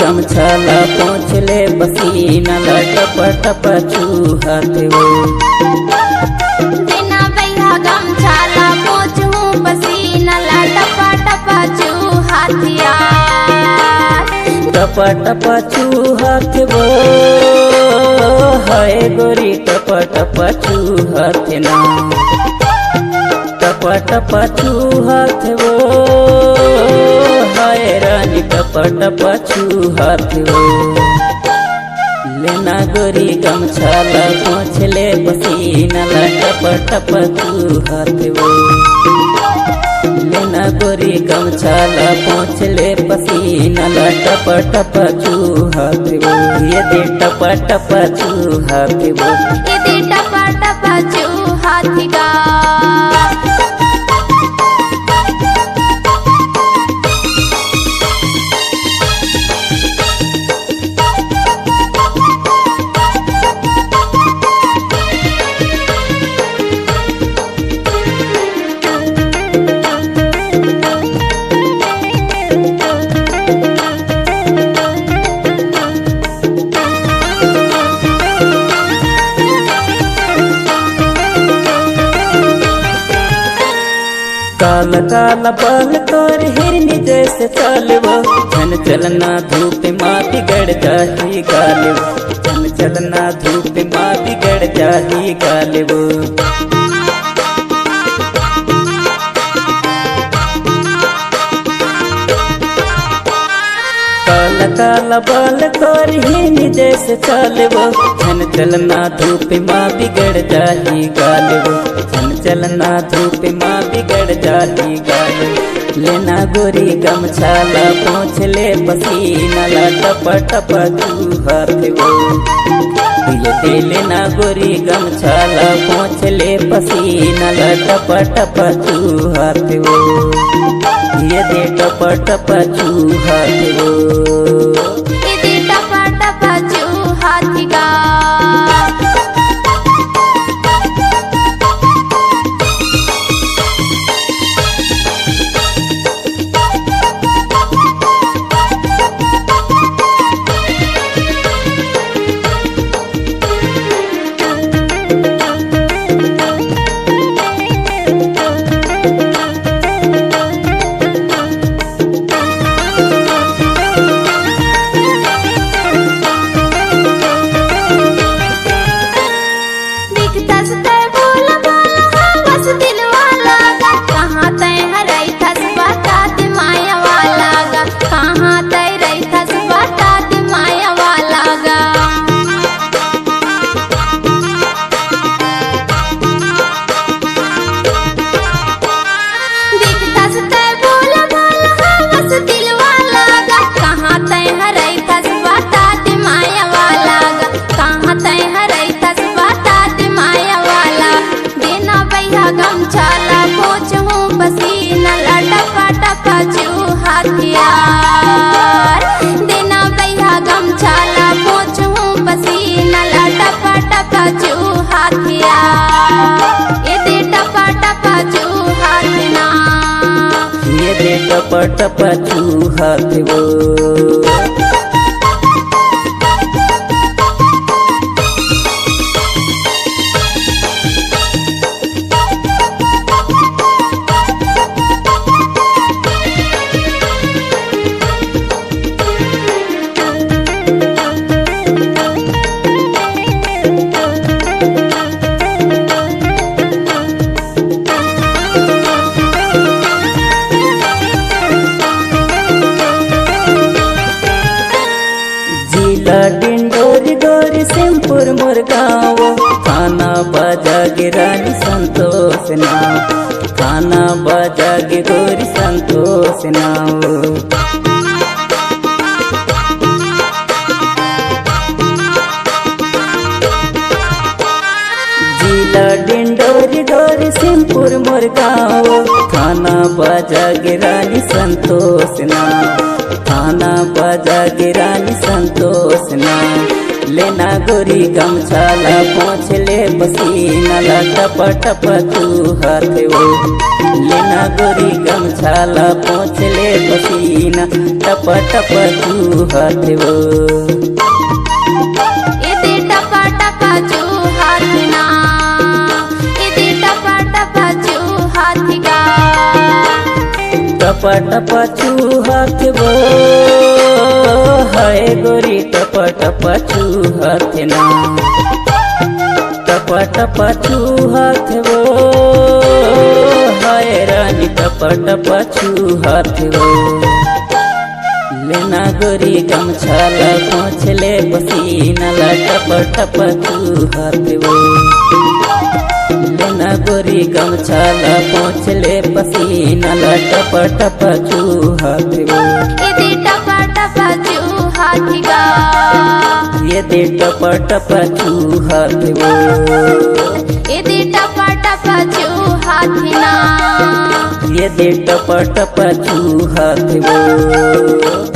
गमछाला पोंछले पसीना टप टप चूहत वो। बिना भैया गमछाला पोंछूं पसीना टप टप चूहत यार। टप टप चूहत वो हाय गोरी टप टप चूहत ना। टप टप चूहत वो हाय रानी टप टप चूहत वो। लेना गोरी गमछाला पोंछले पसीना टप टप चूहत वो। लेना गोरी गमछाला पोंछले पसीना टप टप चूहत वो। ये दे टप टप चूहत वो। ये दे टप टप चूहत गा। काल काल पल तोर हिरनी जैसे चलवो। छन चलना धूप माँ बिगड़ जाही गालवो। छन चलना धूप माँ बिगड़ जाही गालवो। काल काल बल तोर हिरनी जैसे चलवो। छन चलना धूप माँ बिगड़ जाही गालवो। छन चलना धूप माँ बिगड़ जाही गालवो। लेना गोरी गमछाला पोंछले पसीना टप टप चूहत वो। ये दे लेना गोरी गमछाला पोंछले पसीना टप टप चूहत वो। ये दे टप टप चूहत वो। ये दे टप टप चूहत गा। गमछाला पोंछूं पसीना टप टप चूहत यार। देना भैया गमछाला पोंछूं पसीना टप टप चूहत यार। ये दे टप टप चूहत ना। ये दे टप टप चूहत वो। डिंडोरी गोरी सिंहपुर मोर गाँव। थाना बाजा गिरानी संतोष नाव। थाना बाजा गोरी संतोष नाव। जिला डिंडोरी गोरी सिंहपुर मोर गाँव। थाना बाजा गिरानी संतोष नाव। थाना बाजा गिरानी संतोष नाव। लेना गोरी गमछाला पोंछ ले पसीना ला टप टप चूहत वो लेना गोरी गमछाला पोंछ ले पसीना टप टप चूहत वो इदी टपा टपा चूहत ना इदी टपा टपा चूहत गा टप टप चूहत वो हाय गोरी टप टप चूहत ना टप टप चूहत वो हाय रानी टप टप चूहत वो लेना गोरी गमछाला पोंछ ले पसीना ला टप टप चूहत वो लेना गोरी गमछाला पोंछ ले पसीना ला टप टप चूहत वो इदी टपा टपा चूहत गा ये दे टप टप चूहत वो इदी टपा टपा चूहत ना ये दे टप टप चूहत वो